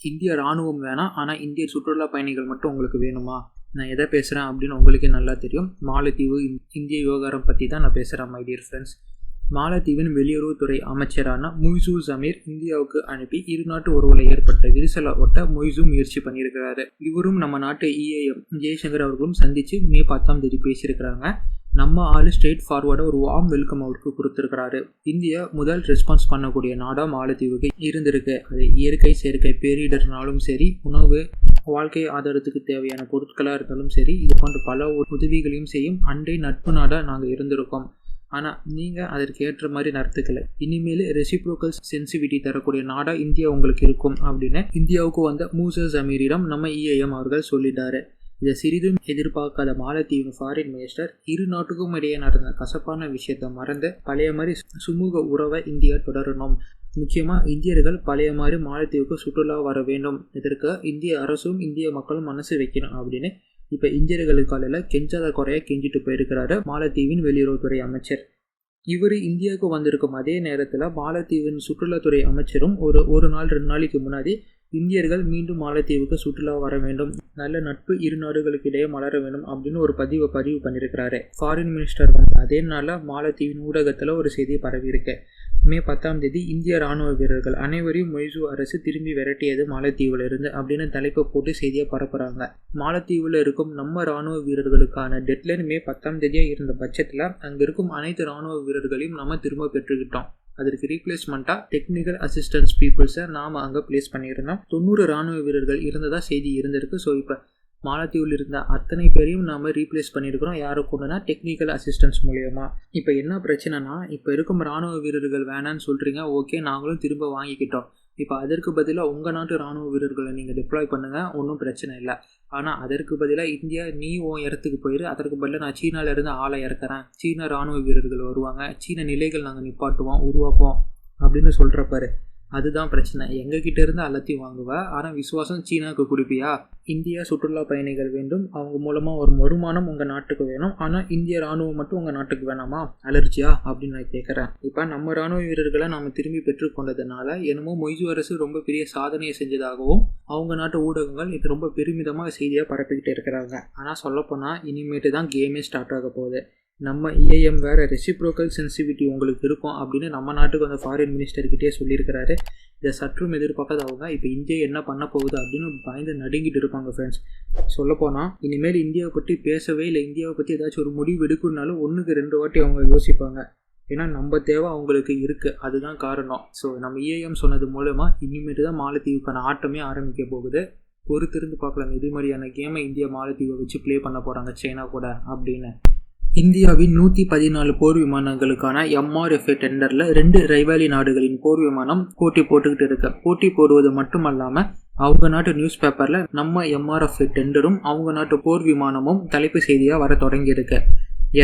இந்திய ராணுவம் வேணாம், ஆனால் இந்திய சுற்றுலா பயணிகள் மட்டும் உங்களுக்கு வேணுமா? நான் எதை பேசுகிறேன் அப்படின்னு உங்களுக்கே நல்லா தெரியும். மாலத்தீவு இந்திய விவகாரம் பற்றி தான் நான் பேசுகிறேன் மை டியர் ஃப்ரெண்ட்ஸ். மாலத்தீவின் வெளியுறவுத்துறை அமைச்சரான முய்சு ஜமீர் இந்தியாவுக்கு அனுப்பி இருநாட்டு உறவுல ஏற்பட்ட விரிசலை ஒட்ட முய்சு முயற்சி பண்ணியிருக்கிறாரு. இவரும் நம்ம நாட்டு EAM ஜெய்சங்கர் அவர்களும் சந்தித்து மே 10 பேசியிருக்கிறாங்க. நம்ம ஆளு ஸ்ட்ரெயிட் ஃபார்வர்டாக ஒரு வார்ம் வெல்கம் அவருக்கு கொடுத்துருக்கிறாரு. இந்தியா முதல் ரெஸ்பான்ஸ் பண்ணக்கூடிய நாடாக மாலத்தீவுக்கு இருந்திருக்கு. அது இயற்கை செயற்கை பேரிடர்னாலும் சரி, உணவு வாழ்க்கை ஆதாரத்துக்கு தேவையான பொருட்களாக இருந்தாலும் சரி, இது போன்ற பல உதவிகளையும் செய்யும் அண்டை நட்பு நாடாக நாங்கள் இருந்திருக்கோம். ஆனால் நீங்கள் அதற்கு ஏற்ற மாதிரி நடத்துக்கலை. இனிமேல் ரெசிப்ரோக்கல் சென்சிவிட்டி தரக்கூடிய நாடாக இந்தியா உங்களுக்கு இருக்கும் அப்படின்னு இந்தியாவுக்கு வந்த முய்சு ஜமீரிடம் நம்ம EAM அவர்கள் சொல்லிட்டாரு. இதை சிறிதும் எதிர்பார்க்காத மாலத்தீவின் ஃபாரின் மினிஸ்டர் இரு நாட்டுக்கும் இடையே நடந்த கசப்பான விஷயத்தை மறந்து பழைய மாதிரி சுமூக உறவை இந்தியா தொடரணும். முக்கியமாக இந்தியர்கள் பழைய மாதிரி மாலத்தீவுக்கு சுற்றுலா வர வேண்டும். இதற்கு இந்திய அரசும் இந்திய மக்களும் மனசு வைக்கணும் அப்படின்னு இப்போ இந்தியர்களுக்கு காலையில் கெஞ்சாத குறைய கெஞ்சிட்டு போயிருக்கிறாரு மாலத்தீவின் வெளியுறவுத்துறை அமைச்சர். இவர் இந்தியாவுக்கு வந்திருக்கும் அதே நேரத்தில் மாலத்தீவின் சுற்றுலாத்துறை அமைச்சரும் ஒரு நாள் 2 நாளைக்கு முன்னாடி இந்தியர்கள் மீண்டும் மாலத்தீவுக்கு சுற்றுலா வர வேண்டும், நல்ல நட்பு இரு நாடுகளுக்கு இடையே மலர வேண்டும் அப்படின்னு ஒரு பதிவு பண்ணியிருக்கிறாரு. ஃபாரின் மினிஸ்டர் வந்து அதே நாளில் மாலத்தீவின் ஊடகத்தில் ஒரு செய்தி பரவி இருக்கு. மே 10 இந்திய ராணுவ வீரர்கள் அனைவரையும் முய்சு அரசு திரும்பி விரட்டியது மாலத்தீவில் இருந்து அப்படின்னு தலைப்பை போட்டு செய்தியை பரப்புறாங்க. மாலத்தீவில் இருக்கும் நம்ம ராணுவ வீரர்களுக்கான டெட்லைன் மே 10 இருந்த பட்சத்தில் அங்கே இருக்கும் அனைத்து ராணுவ வீரர்களையும் நம்ம திரும்ப பெற்றுக்கிட்டோம். அதற்கு ரீப்ளேஸ்மெண்ட்டாக டெக்னிக்கல் அசிஸ்டன்ஸ் பீப்புள்ஸை நாம் அங்கே பிளேஸ் பண்ணியிருந்தோம். 90 ராணுவ வீரர்கள் இருந்ததா செய்தி இருந்திருக்கு. ஸோ இப்போ மாலத்தீவில் இருந்த அத்தனை பேரையும் நாம் ரீப்ளேஸ் பண்ணியிருக்கிறோம். யாரை கொண்டுனா டெக்னிக்கல் அசிஸ்டன்ஸ் மூலயமா. இப்போ என்ன பிரச்சனைனா, இப்போ இருக்கும் ராணுவ வீரர்கள் வேணான்னு சொல்கிறீங்க, ஓகே நாங்களும் திரும்ப வாங்கிக்கிட்டோம். இப்போ அதற்கு பதிலாக உங்கள் நாட்டு ராணுவ வீரர்களை நீங்கள் டிப்ளாய் பண்ணுங்கள், ஒன்றும் பிரச்சனை இல்லை. ஆனால் அதற்கு பதிலாக இந்தியா நீ உன் இடத்துக்கு போயிரு, அதற்கு பதிலாக நான் சீனாவிலேருந்து ஆளை இறக்குறேன், சீன ராணுவ வீரர்கள் வருவாங்க, சீன நிலைகள் நாங்கள் நிப்பாட்டுவோம் உருவாக்குவோம் அப்படின்னு சொல்கிறப்பாரு. அதுதான் பிரச்சனை. எங்ககிட்ட இருந்து எல்லாத்தையும் வாங்குவா, ஆனால் விசுவாசம் சீனாவுக்கு கொடுப்பியா? இந்தியா சுற்றுலா பயணிகள் வேண்டும், அவங்க மூலமாக ஒரு வருமானம் உங்கள் நாட்டுக்கு வேணும், ஆனால் இந்திய ராணுவம் மட்டும் உங்கள் நாட்டுக்கு வேணாமா? அலர்ஜியா அப்படின்னு நான் கேட்குறேன். இப்போ நம்ம ராணுவ வீரர்களை நம்ம திரும்பி பெற்றுக்கொண்டதுனால என்னமோ முய்சு அரசு ரொம்ப பெரிய சாதனையை செஞ்சதாகவும் அவங்க நாட்டு ஊடகங்கள் இது ரொம்ப பெருமிதமாக செய்தியாக பரப்பிக்கிட்டே இருக்கிறாங்க. ஆனால் சொல்லப்போனால் இனிமேட்டு தான் கேமே ஸ்டார்ட் ஆக போகுது. நம்ம EAM வேறு ரெசிப்ரோக்கல் சென்சிவிட்டி உங்களுக்கு இருக்கும் அப்படின்னு நம்ம நாட்டுக்கு வந்து ஃபாரின் மினிஸ்டர்கிட்டே சொல்லியிருக்கிறாரு. இதை சற்றும் எதிர்பார்க்காதவங்க இப்போ இந்தியா என்ன பண்ண போகுது அப்படின்னு பயந்து நடுங்கிட்டு இருப்பாங்க ஃப்ரெண்ட்ஸ். சொல்லப்போனால் இனிமேல் இந்தியாவை பற்றி பேசவே இல்லை, இந்தியாவை பற்றி ஏதாச்சும் ஒரு முடிவு எடுக்கணுனாலும் 1க்கு 2 வாட்டி அவங்க யோசிப்பாங்க. ஏன்னா நம்ம தேவை அவங்களுக்கு இருக்குது, அதுதான் காரணம். ஸோ நம்ம EAM சொன்னது மூலமாக இனிமேட்டு தான் மாலத்தீவுக்கான ஆட்டமே ஆரம்பிக்க போகுது. பொறுத்திருந்து பார்க்கலாம் இது மாதிரியான கேமை இந்தியா மாலத்தீவை வச்சு ப்ளே பண்ண போகிறாங்க சைனா கூட அப்படின்னு. இந்தியாவின் 114 போர் விமானங்களுக்கான MRFA டெண்டரில் 2 ரைவாலி நாடுகளின் போர் விமானம் போட்டி போட்டுக்கிட்டு இருக்கு. போட்டி போடுவது மட்டுமல்லாமல் அவங்க நாட்டு நியூஸ் பேப்பரில் நம்ம MRFA டெண்டரும் அவங்க நாட்டு போர் விமானமும் தலைப்பு செய்தியாக வர தொடங்கியிருக்கு.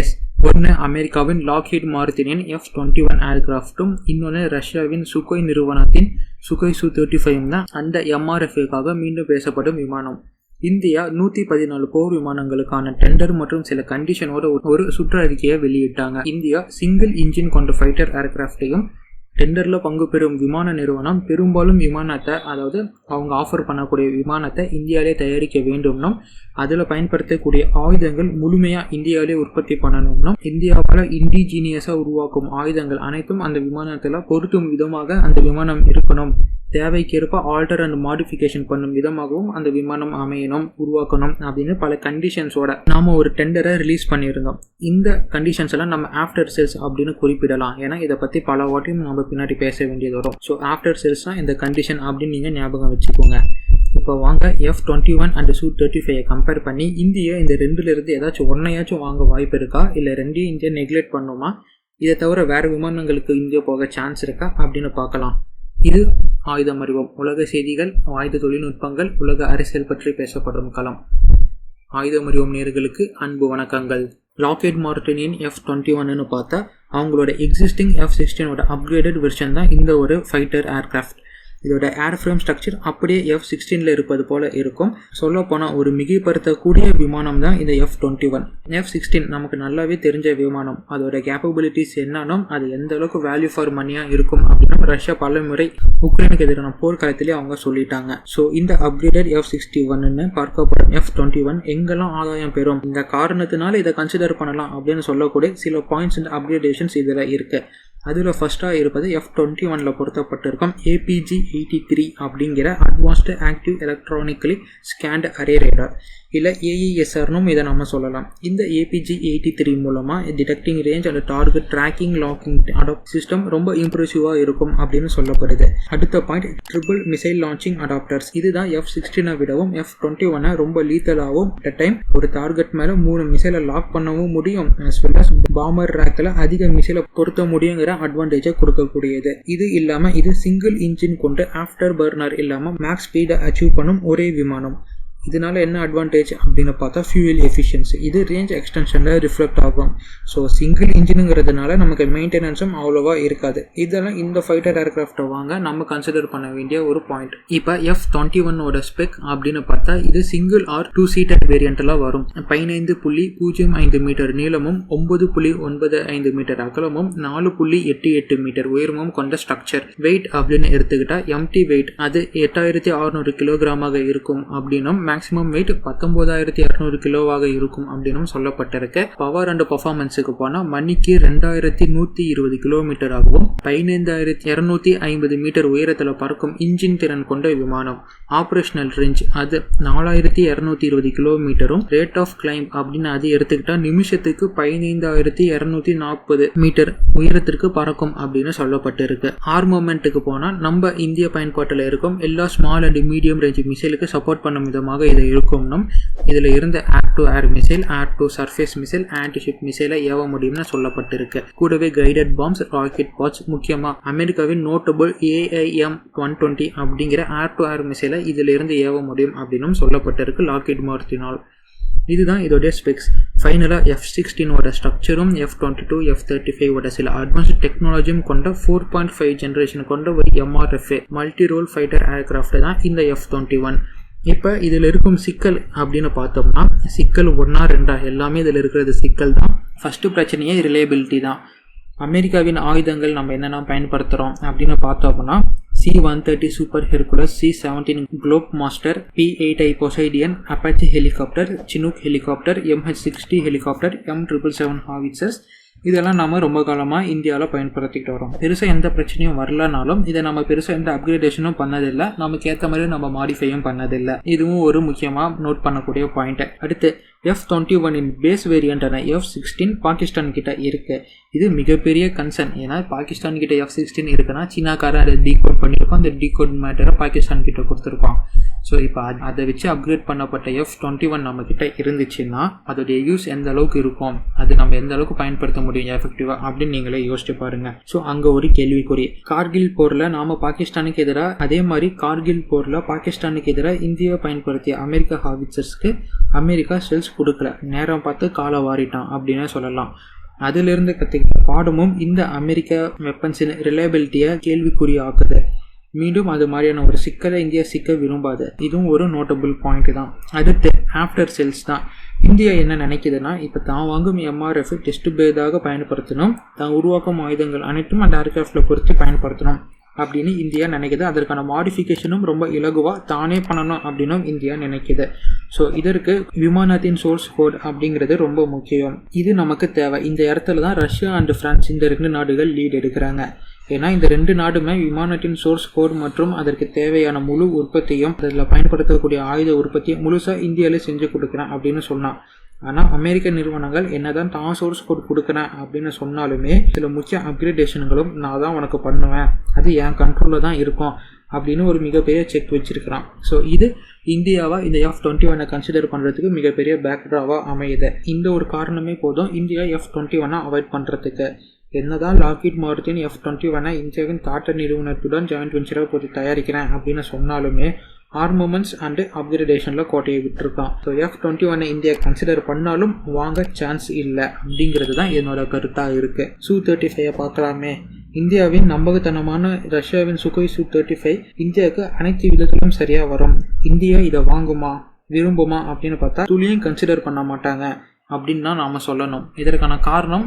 எஸ், ஒன்று அமெரிக்காவின் லாக்ஹீட் மார்டினின் F-21 ஏர்கிராஃப்டும் இன்னொன்று ரஷ்யாவின் சுகோய் நிறுவனத்தின் சுகோய் Su-35 தான் அந்த MRFAக்காக மீண்டும் பேசப்படும் விமானம். இந்தியா 114 போர் விமானங்களுக்கான டெண்டர் மற்றும் சில கண்டிஷனோட ஒரு சுற்றறிக்கையை வெளியிட்டாங்க. இந்தியா சிங்கிள் இன்ஜின் கொண்ட ஃபைட்டர் ஏர்கிராஃப்டையும் டெண்டரில் பங்கு பெறும் விமான நிறுவனம் பெரும்பாலும் விமானத்தை, அதாவது அவங்க ஆஃபர் பண்ணக்கூடிய விமானத்தை இந்தியாவிலே தயாரிக்க வேண்டும்னும், அதில் பயன்படுத்தக்கூடிய ஆயுதங்கள் முழுமையாக இந்தியாவிலே உற்பத்தி பண்ணணும்னும், இந்தியாவால் இண்டிஜீனியஸாக உருவாக்கும் ஆயுதங்கள் அனைத்தும் அந்த விமானத்தில் பொருத்தும் விதமாக அந்த விமானம் இருக்கணும், தேவைக்கேற்ப ஆல்டர் அண்ட் மாடிஃபிகேஷன் பண்ணும் விதமாகவும் அந்த விமானம் அமையணும், உருவாக்கணும் அப்படின்னு பல கண்டிஷன்ஸோட நாம் ஒரு டெண்டரை ரிலீஸ் பண்ணியிருந்தோம். இந்த கண்டிஷன்ஸ் எல்லாம் நம்ம ஆஃப்டர் சேல்ஸ் அப்படின்னு குறிப்பிடலாம். ஏன்னா இதை பற்றி பல வாட்டியும் நம்ம பின்னாடி பேச வேண்டியது வரும். ஸோ ஆஃப்டர் சேல்ஸ் தான் இந்த கண்டிஷன் அப்படின்னு நீங்கள் ஞாபகம் வச்சுக்கோங்க. இப்போ வாங்க F-21 அண்ட் Su-35 கம்பேர் பண்ணி இந்தியா இந்த 2லேருந்து ஏதாச்சும் ஒன்றையாச்சும் வாங்க வாய்ப்பு இருக்கா, இல்லை 2ஐயும் இந்தியா நெக்லெக்ட் பண்ணுமா, இதை தவிர வேறு விமானங்களுக்கு இந்தியா போக சான்ஸ் இருக்கா அப்படின்னு பார்க்கலாம். இது ஆயுதம் அறிவோம். உலக செய்திகள், ஆயுத தொழில்நுட்பங்கள், உலக அரசியல் பற்றி பேசப்படும் களம். ஆயுதம் அறிவோம் நேயர்களுக்கு அன்பு வணக்கங்கள். லாக்ஹீட் மார்டினின் F-21ன்னு பார்த்தா அவங்களோட எக்ஸிஸ்டிங் F-16ஓட அப்கிரேடட் வெர்ஷன் தான் இந்த ஒரு ஃபைட்டர் ஏர்கிராஃப்ட். இதோட ஏர்ஃப்ரேம் ஸ்ட்ரக்சர் அப்படியே F-16ல இருப்பது போல இருக்கும். சொல்லப்போனால் ஒரு மிகைப்படுத்தக்கூடிய விமானம் தான் இந்த F-21. F-16 நமக்கு நல்லாவே தெரிஞ்ச விமானம். அதோட கேப்பபிலிட்டிஸ் என்னன்னா அது எந்த அளவுக்கு வேல்யூ ஃபார் மணியாக இருக்கும் அப்படின்னு ரஷ்யா பல முறை உக்ரைனுக்கு எதிரான போர்க்காலத்திலே அவங்க சொல்லிட்டாங்க. ஸோ இந்த அப்கிரேடட் F-61ன்னு பார்க்கப்படும் F-21 எங்கெல்லாம் ஆதாயம் பெறும், இந்த காரணத்தினால இதை கன்சிடர் பண்ணலாம் அப்படின்னு சொல்லக்கூடிய சில பாயிண்ட்ஸ் அண்ட் அப்கிரேடேஷன்ஸ் இதில் இருக்கு. அதில் ஃபர்ஸ்ட்டாக இருப்பது F-21ல் பொருத்தப்பட்டிருக்கும் APG-83 அப்படிங்கிற advanced active electronically scanned array radar, இல்லை AESRனும் இதை நம்ம சொல்லலாம். இந்த APG-83 மூலமாக detecting range and target tracking locking adapt system ரொம்ப இம்ப்ரெசிவாக இருக்கும் அப்படின்னு சொல்லப்படுது. அடுத்த point triple missile launching adapters. இதுதான் F-16 விடவும் F-21 ரொம்ப லீத்தலாகவும் அட் டைம் ஒரு டார்கெட் மேலே 3 மிசைலை லாக் பண்ணவும் முடியும். as well as பாம்பர் ரேக்கில் அதிக மிசைலை பொருத்த முடியுங்கிற அட்வான்டேஜை கொடுக்கக்கூடியது. இது இல்லாமல் இது சிங்கிள் இன்ஜின் கொண்டு ஆஃப்டர் பர்னர் இல்லாமல் மேக்ஸ் ஸ்பீடை அச்சீவ் பண்ணும் ஒரே விமானம். இதனால என்ன அட்வான்டேஜ் அப்படின்னு பார்த்தா ஃபியூயல் எஃபிஷியன்சி. இது ரேஞ்ச் எக்ஸ்டென்ஷனில் ரிஃப்ளெக்ட் ஆகும். ஸோ சிங்கிள் இன்ஜினுங்கிறதுனால நமக்கு மெயின்டெனன்ஸும் அவ்வளோவா இருக்காது. இதெல்லாம் இந்த ஃபைட்டர் ஏர்கிராஃப்டை வாங்க நம்ம கன்சிடர் பண்ண வேண்டிய ஒரு பாயிண்ட். இப்போ F-21 ஸ்பெக் அப்படின்னு பார்த்தா இது சிங்கிள் ஆர் 2 சீட்டர் வேரியண்ட்டில் வரும். 15.05 மீட்டர் நீளமும் 9.95 மீட்டர் அகலமும் 4.88 மீட்டர் உயரமும் கொண்ட ஸ்ட்ரக்சர். வெயிட் அப்படின்னு எடுத்துக்கிட்டா எம்டி வெயிட் அது 8600 கிலோகிராமாக இருக்கும் அப்படின்னும் மேக்ஸிமம் வெயிட் 19200 கிலோவாக இருக்கும் அப்படின்னு சொல்லப்பட்டிருக்கு. பவர் அண்ட் பர்ஃபார்மன்ஸுக்கு போனால் மணிக்கு 2120 கிலோமீட்டர் ஆகவும் 15250 மீட்டர் உயரத்தில் பறக்கும் இன்ஜின் திறன் கொண்ட விமானம். ஆப்ரேஷனல் ரேஞ்ச் அது 4220 கிலோமீட்டரும், ரேட் ஆஃப் கிளைம் அப்படின்னு அது எடுத்துக்கிட்டா நிமிஷத்துக்கு 15240 மீட்டர் உயரத்திற்கு பறக்கும் அப்படின்னு சொல்லப்பட்டிருக்கு. ஆர்மமெண்ட்டுக்கு போனால் நம்ம இந்திய பயன்பாட்டில் இருக்கும் எல்லா ஸ்மால் அண்ட் மீடியம் ரேஞ்ச் மிசைலுக்கு சப்போர்ட் பண்ணும் விதமாக இது இருக்கும்னும் இதில் இருந்த air to air missile, air to surface missile, antiship மிசைலை ஏவ முடியும்னு சொல்லப்பட்டிருக்கு. கூடவே கைடட் பாம்ஸ், ராக்கெட் பாட்ஸ், முக்கியமாக அமெரிக்காவின் நோட்டபிள் AIM-120 அப்படிங்கிற ஏர் டு ஏர் மிசைலை இதில் இருந்து ஏவ முடியும் அப்படின்னும் சொல்லப்பட்டிருக்கு லாக்ஹீட் மார்டினால். இதுதான் இதோடைய ஸ்பெக்ஸ். ஃபைனலாக F-16 ஸ்ட்ரக்சரும் F-22, F-35 சில அட்வான்ஸ்டு டெக்னாலஜியும் கொண்ட 4.5 ஜென்ரேஷன் கொண்ட ஒரு MRFA multi role fighter aircraft தான் இந்த F-21. இப்போ இதில் இருக்கும் சிக்கல் அப்படின்னு பார்த்தோம்னா சிக்கல் 1 2 எல்லாமே இதில் இருக்கிறது சிக்கல் தான். ஃபஸ்ட்டு பிரச்சனையே ரிலையபிலிட்டி தான். அமெரிக்காவின் ஆயுதங்கள் நம்ம என்னென்ன பயன்படுத்துகிறோம் அப்படின்னு பார்த்தோம்னா C-130 super Hercules, C-17 Globemaster, P-8I Poseidon, Apache helicopter, Chinook helicopter, MH-60 helicopter, M777 howitzers. இதெல்லாம் நம்ம ரொம்ப காலமாக இந்தியாவில் பயன்படுத்திக்கிட்டு வரோம். பெருசாக எந்த பிரச்சனையும் வரலனாலும் இதை நம்ம பெருசாக எந்த அப்கிரேடேஷனும் பண்ணதில்லை, நமக்கு ஏற்ற மாதிரி நம்ம மாடிஃபையும் பண்ணதில்லை. இதுவும் ஒரு முக்கியமாக நோட் பண்ணக்கூடிய பாயிண்ட். அடுத்து F-21 பேஸ் வேரியண்டான F-16 பாகிஸ்தான் கிட்ட இருக்கு. இது மிகப்பெரிய கன்சர்ன். ஏன்னா பாகிஸ்தான் கிட்ட F-16 இருக்குன்னா சீனாக்காரன் அதை டீகோட் பண்ணியிருப்பான். அந்த டீகோட் மேட்டரை பாகிஸ்தான் கிட்ட கொடுத்துருப்பான். ஸோ இப்போ அதை வச்சு அப்கிரேட் பண்ணப்பட்ட F-21 நம்ம கிட்ட இருந்துச்சுன்னா அதோடைய யூஸ் எந்த அளவுக்கு இருக்கும், அது நம்ம எந்த அளவுக்கு பயன்படுத்த முடியும் எஃபெக்டிவாக அப்படின்னு நீங்களே யோசிச்சு பாருங்க. ஸோ அங்கே ஒரு கேள்விக்குறி. கார்கில் போரில் நாம் பாகிஸ்தானுக்கு எதிராக, அதே மாதிரி கார்கில் போரில் பாகிஸ்தானுக்கு எதிராக இந்தியா பயன்படுத்திய அமெரிக்கா ஹாவிட்சர்ஸ்க்கு அமெரிக்கா செல்ஸ் கொடுக்கல, நேரம் பார்த்து காலை வாரிட்டான் அப்படின்னு சொல்லலாம். அதிலிருந்து கற்றுக்கிட்ட பாடமும் இந்த அமெரிக்க வெப்பன்ஸின் ரிலையபிலிட்டியை கேள்விக்குறி ஆக்குது. மீண்டும் அது மாதிரியான ஒரு சிக்கலை இந்தியா சிக்க விரும்பாது. இதுவும் ஒரு நோட்டபிள் பாயிண்ட் தான். அடுத்து ஆஃப்டர் செல்ஸ் தான். இந்தியா என்ன நினைக்குதுன்னா இப்போ தான் வாங்கும் MRF டெஸ்ட் பேதாக பயன்படுத்தணும், தான் உருவாக்கும் ஆயுதங்கள் அனைத்தும் அந்த ஏர்கிராஃப்டில் பொறுத்து பயன்படுத்தணும் அப்படின்னு இந்தியா நினைக்குது. அதற்கான மாடிஃபிகேஷனும் ரொம்ப இலகுவாக தானே பண்ணணும் அப்படின்னும் இந்தியா நினைக்குது. ஸோ இதற்கு விமானத்தின் சோர்ஸ் கோட் அப்படிங்கிறது ரொம்ப முக்கியம். இது நமக்கு தேவை. இந்த இடத்துல தான் ரஷ்யா அண்ட் பிரான்ஸ் இந்த 2 நாடுகள் லீட் எடுக்கிறாங்க. ஏன்னா இந்த 2 நாடுமே விமானத்தின் சோர்ஸ் கோட் மற்றும் அதற்கு தேவையான முழு உற்பத்தியும் அதில் பயன்படுத்தக்கூடிய ஆயுத உற்பத்தியை முழுசாக இந்தியாவிலே செஞ்சு கொடுக்குறேன் அப்படின்னு சொன்னான். ஆனால் அமெரிக்க நிறுவனங்கள் என்னதான் தான் சோர்ஸ் கோட் கொடுக்குறேன் அப்படின்னு சொன்னாலுமே சில முக்கிய அப்கிரேடேஷன்களும் நான் தான் உனக்கு பண்ணுவேன், அது என் கண்ட்ரோலில் தான் இருக்கும் அப்படின்னு ஒரு மிகப்பெரிய செக் வச்சிருக்கிறான். ஸோ இது இந்தியாவை இந்த F-21 கன்சிடர் பண்ணுறதுக்கு மிகப்பெரிய பேக்ட்ராவாக அமையுது. இந்த ஒரு காரணமே போதும் இந்தியா F-21 அவாய்ட் பண்ணுறதுக்கு. என்னதான் லாக்ஹீட் மார்டின் F-21 இந்தியாவின் காட்டர் நிறுவனத்துடன் ஜாயிண்ட் வெஞ்சராக போட்டு தயாரிக்கிறேன் அப்படின்னு சொன்னாலுமே ஆர்மமெண்ட்ஸ் அண்டு அப்கிரேடேஷனில் கோட்டையை விட்டுருக்கான். ஸோ F-21 இந்தியா கன்சிடர் பண்ணாலும் வாங்க சான்ஸ் இல்லை அப்படிங்கிறது தான் என்னோட கருத்தாக இருக்குது. Su-35 பார்க்கலாமே. இந்தியாவின் நம்பகத்தனமான ரஷ்யாவின் சுகோய் Su-35 இந்தியாவுக்கு அனைத்து விதத்திலும் சரியா வரும். இந்தியா இதை வாங்குமா விரும்புமா அப்படின்னு பார்த்தா துளியும் கன்சிடர் பண்ண மாட்டாங்க அப்படின்னு தான் நாம சொல்லணும். இதற்கான காரணம்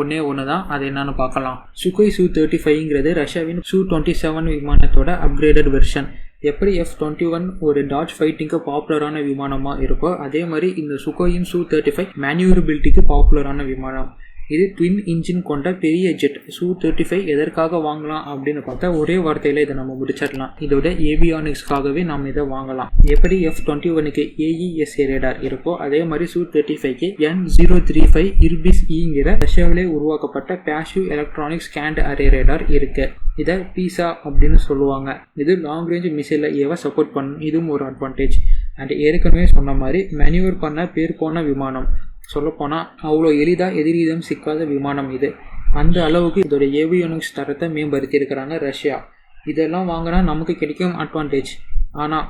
ஒன்றே ஒன்று தான். அது என்னன்னு பார்க்கலாம். சுகோய் Su-35ங்கிறது ரஷ்யாவின் Su-27 விமானத்தோட அப்கிரேடட் வெர்ஷன். எப்படி F-21 ஒரு டாட்ஜ் ஃபைட்டிங்க்கு பாப்புலரான விமானமாக இருக்கோ அதே மாதிரி இந்த சுகோயின் Su-35 மேனியூரபிலிட்டிக்கு பாப்புலரான விமானம். இது ட்வின் இன்ஜின் கொண்ட பெரிய ஜெட். Su-35 எதற்காக வாங்கலாம் அப்படின்னு பார்த்தா ஒரே வார்த்தையில் இதை நம்ம முடிச்சிடலாம். இதோட ஏவியானிக்ஸ்க்காகவே நம்ம இதை வாங்கலாம். எப்படி F-21க்கு AESA ரேடார் இருக்கோ அதே மாதிரி Su-35க்கு N035 IRBIS-Eங்கிற ரஷ்யாவிலே உருவாக்கப்பட்ட passive electronic scanned array radar இருக்கு. இதை பீசா அப்படின்னு சொல்லுவாங்க. இது லாங் ரேஞ்ச் மிசைலை ஏவ சப்போர்ட் பண்ணும். இதுவும் ஒரு அட்வான்டேஜ். அண்ட் ஏற்கனவே சொன்ன மாதிரி மேனியூவர் பண்ண பேர் போன விமானம். சொல்லப்போனால் அவ்வளோ எளிதாக எதிரிடம் சிக்காத விமானம் இது. அந்த அளவுக்கு இதோட ஏவியானிக்ஸ் தரத்தை மேம்படுத்தியிருக்கிறாங்க ரஷ்யா. இதெல்லாம் வாங்கினா நமக்கு கிடைக்கும் அட்வான்டேஜ். ஆனால்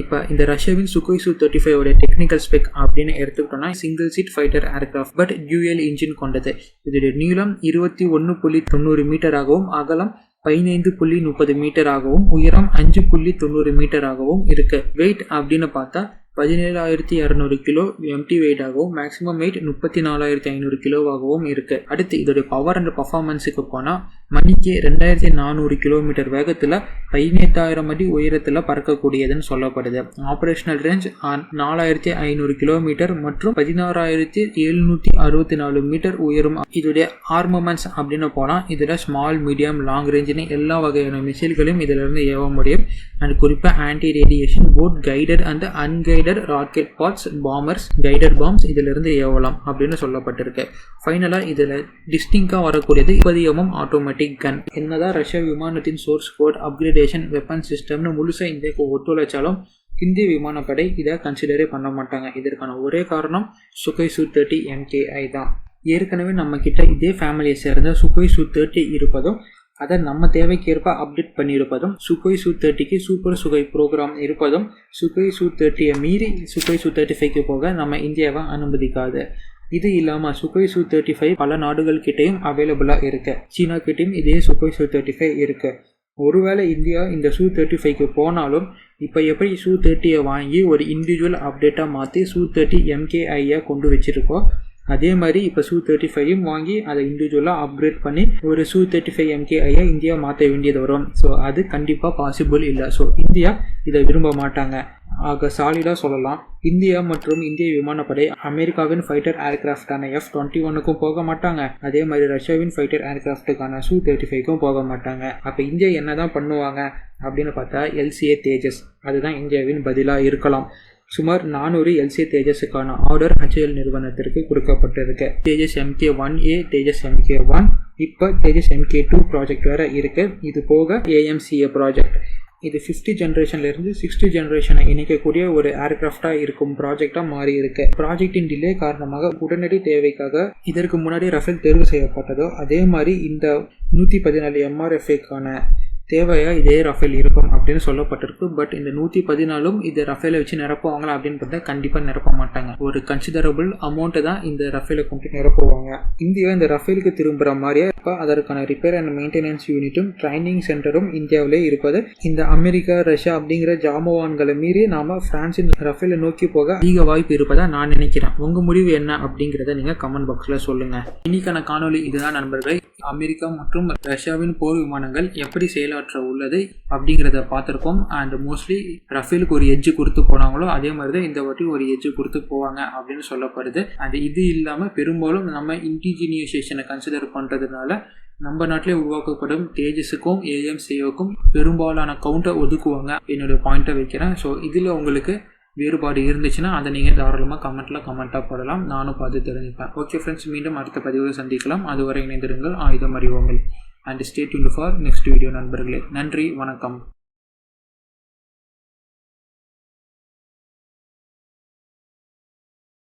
இப்போ இந்த ரஷ்யாவின் சுகோய் Su-35 டெக்னிக்கல் ஸ்பெக் அப்படின்னு எடுத்துக்கிட்டோம்னா single seat fighter aircraft but dual engine கொண்டது. இதோட நீளம் 21.90 மீட்டராகவும் அகலம் 15.30 மீட்டராகவும் உயரம் 5.90 மீட்டராகவும் இருக்கு. வெயிட் அப்படின்னு பார்த்தா 17,200 கிலோ எம்டி வெயிட்டாகவும் மேக்ஸிமம் வெயிட் 34,500 கிலோவாகவும் இருக்கு. அடுத்து இதோடைய பவர் அண்ட் பர்ஃபார்மன்ஸுக்கு போனால் மணிக்கு 2,400 கிலோமீட்டர் வேகத்தில் 18,000 அடி உயரத்தில் பறக்கக்கூடியதுன்னு சொல்லப்படுது. ஆப்ரேஷனல் ரேஞ்ச் 4,500 கிலோமீட்டர் மற்றும் 16,764 மீட்டர் உயரும். இதோடைய ஆர்மமெண்ட்ஸ் அப்படின்னு போனால் இதில் ஸ்மால் மீடியம் லாங் ரேஞ்சுன்னு எல்லா வகையான மிசைல்களையும் இதிலிருந்து ஏவ முடியும். அண்ட் குறிப்பாக anti radiation pod guided and unguided rocket pods bombers guided bombs இதிலிருந்து ஏவலாம் அப்படின்னு சொல்லப்பட்டிருக்கு. ஃபைனலாக இதில் டிஸ்டிங்காக வரக்கூடியது இப்போதையமும் ஆட்டோமேட்டிக் கன். என்னதான் ரஷ்யா விமானத்தின் சோர்ஸ் கோட் அப்கிரேடேஷன் வெப்பன் சிஸ்டம்னு முழுசாக இந்தியாவுக்கு ஒத்துழைச்சாலும் இந்திய விமானப்படை இதை கன்சிடரே பண்ண மாட்டாங்க. இதற்கான ஒரே காரணம் சுகோய் Su-30 MKI தான். ஏற்கனவே நம்ம கிட்ட இதே ஃபேமிலியை சேர்ந்த சுகோய் Su-30 இருப்பதும் அதை நம்ம தேவைக்கேற்ப அப்டேட் பண்ணியிருப்பதும் சுகோய் Su-30க்கு சூப்பர் சுகோய் ப்ரோக்ராம் இருப்பதும் சுகோய் Su-30 மீறி சுகோய் Su-35க்கு போக நம்ம இந்தியாவை அனுமதிக்காது. இது இல்லாமல் சுகோய் Su-35 பல நாடுகள் கிட்டையும் அவைலபிளாக இருக்கு. சீனா கிட்டையும் இதே சுகோய் Su-35 இருக்கு. ஒருவேளை இந்தியா இந்த Su-35க்கு போனாலும் இப்போ எப்படி Su-30 வாங்கி ஒரு இண்டிவிஜுவல் அப்டேட்டாக மாற்றி Su-30 MKIயை கொண்டு வச்சிருக்கோம் அதே மாதிரி இப்போ Su-35 வாங்கி அதை இண்டிவிஜுவலாக அப்கிரேட் பண்ணி ஒரு Su-35 MKIயை இந்தியா மாற்ற வேண்டியது வரும். ஸோ அது கண்டிப்பாக பாசிபிள் இல்லை. ஸோ இந்தியா இதை விரும்ப மாட்டாங்க. ஆக சாலிடாக சொல்லலாம், இந்தியா மற்றும் இந்திய விமானப்படை அமெரிக்காவின் ஃபைட்டர் ஏர்கிராஃப்டான F-21க்கும் போக மாட்டாங்க. அதே மாதிரி ரஷ்யாவின் ஃபைட்டர் ஏர்கிராஃப்டுக்கான Su-35க்கும் போக மாட்டாங்க. அப்போ இந்தியா என்ன தான் பண்ணுவாங்க அப்படின்னு பார்த்தா LCA தேஜஸ் அதுதான் இந்தியாவின் பதிலாக இருக்கலாம். சுமார் 400 LCA தேஜஸுக்கான ஆர்டர் HAL நிறுவனத்திற்கு கொடுக்கப்பட்டிருக்கு. தேஜஸ் MK-1A, தேஜஸ் MK-1, இப்போ தேஜஸ் MK-2 ப்ராஜெக்ட் வேறு இருக்குது. இது போக AMCA ப்ராஜெக்ட். இது 5th ஜென்ரேஷன்லேருந்து 6th ஜென்ரேஷனை இணைக்கக்கூடிய ஒரு ஏர்கிராஃப்டாக இருக்கும் ப்ராஜெக்டாக மாறி இருக்கு. ப்ராஜெக்டின் டிலே காரணமாக உடனடி தேவைக்காக இதற்கு முன்னாடி ரஃபேல் தேர்வு செய்யப்பட்டதோ அதே மாதிரி இந்த 114 MRFAக்கான தேவையாக இதே ரஃபேல் இருக்கும் அப்படின்னு சொல்லப்பட்டிருக்கு. பட் இந்த 114ம் இதை ரஃபேலை வச்சு நிரப்புவாங்களா அப்படின்னு பார்த்தா கண்டிப்பாக நிரப்ப மாட்டாங்க. ஒரு கன்சிடரபிள் அமௌண்ட்டு தான் இந்த ரஃபேலை கொண்டு நிரப்புவாங்க. இந்தியா இந்த ரஃபேலுக்கு திரும்புகிற மாதிரியே இப்போ அதற்கான ரிப்பேர் அண்ட் மெயின்டெனன்ஸ் யூனிட்டும் ட்ரைனிங் சென்டரும் இந்தியாவிலே இருப்பது இந்த அமெரிக்கா ரஷ்யா அப்படிங்கிற ஜாமவான்களை மீறி நாம் பிரான்சின் ரஃபேலை நோக்கி போக அதிக வாய்ப்பு இருப்பதாக நான் நினைக்கிறேன். உங்கள் முடிவு என்ன அப்படிங்கிறத நீங்கள் கமெண்ட் பாக்ஸில் சொல்லுங்கள். இன்னைக்கான காணொலி இதுதான் நண்பர்களே. அமெரிக்கா மற்றும் ரஷ்யாவின் போர் விமானங்கள் எப்படி செயலாற்ற உள்ளது அப்படிங்கிறத பார்த்துருக்கோம். அண்ட் மோஸ்ட்லி ரஃபேலுக்கு ஒரு எட்ஜு கொடுத்து போனாங்களோ அதே மாதிரி தான் இந்த வாட்டி ஒரு எட்ஜு கொடுத்து போவாங்க அப்படின்னு சொல்லப்படுது. அண்ட் இது இல்லாமல் பெரும்பாலும் நம்ம இன்டிஜினியேஷனை கன்சிடர் பண்ணுறதுனால நம்ம நாட்டிலே உருவாக்கப்படும் தேஜஸுக்கும் AMCAவுக்கும் பெரும்பாலான கவுண்டை ஒதுக்குவாங்க என்னுடைய பாயிண்ட்டை வைக்கிறேன். ஸோ இதில் உங்களுக்கு வேறுபாடு இருந்துச்சுன்னா அதை நீங்கள் தாராளமாக கமெண்ட்டாக போடலாம். நானும் பார்த்து தெரிஞ்சுப்பேன். ஓகே ஃப்ரெண்ட்ஸ், மீண்டும் அடுத்த பதிவில் சந்திக்கலாம். அதுவரை இணைந்திருங்கள். ஆயுதம் அறிவோங்கள். And stay tuned for next video நண்பர்களே. நன்றி, வணக்கம்.